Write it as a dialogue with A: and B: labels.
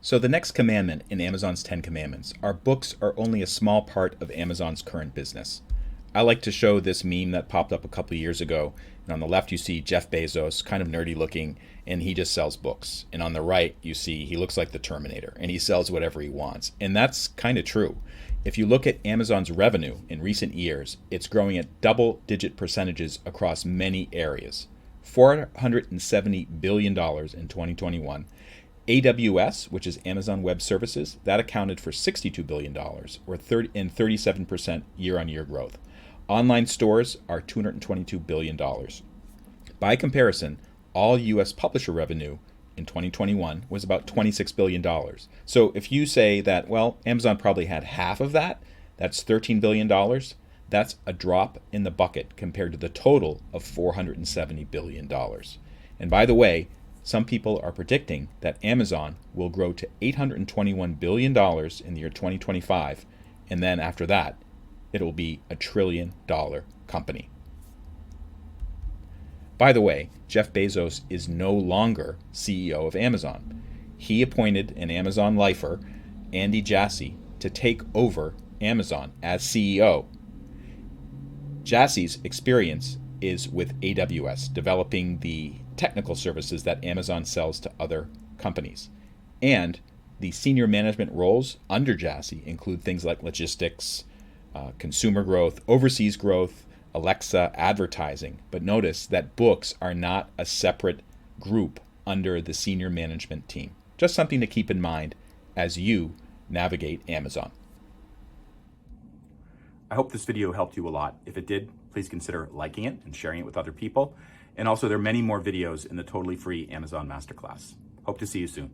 A: So, the next commandment in Amazon's 10 Commandments are books are only a small part of Amazon's current business. I like to show this meme that popped up a couple of years ago. And on the left, you see Jeff Bezos, kind of nerdy looking, and he just sells books. And on the right, you see he looks like the Terminator, and he sells whatever he wants. And that's kind of true. If you look at Amazon's revenue in recent years, it's growing at double-digit percentages across many areas. $470 billion in 2021. AWS, which is Amazon Web Services, that accounted for $62 billion, or 37% year-on-year growth. Online stores are $222 billion. By comparison, all U.S. publisher revenue in 2021 was about $26 billion. So if you say that, well, Amazon probably had half of that, that's $13 billion, that's a drop in the bucket compared to the total of $470 billion. And by the way, some people are predicting that Amazon will grow to $821 billion in the year 2025, and then after that, it will be a $1 trillion company. By the way, Jeff Bezos is no longer CEO of Amazon. He appointed an Amazon lifer, Andy Jassy, to take over Amazon as CEO. Jassy's experience is with AWS, developing the technical services that Amazon sells to other companies. And the senior management roles under Jassy include things like logistics, consumer growth, overseas growth, Alexa, advertising. But notice that books are not a separate group under the senior management team. Just something to keep in mind as you navigate Amazon.
B: I hope this video helped you a lot. If it did, please consider liking it and sharing it with other people. And also, there are many more videos in the totally free Amazon Masterclass. Hope to see you soon.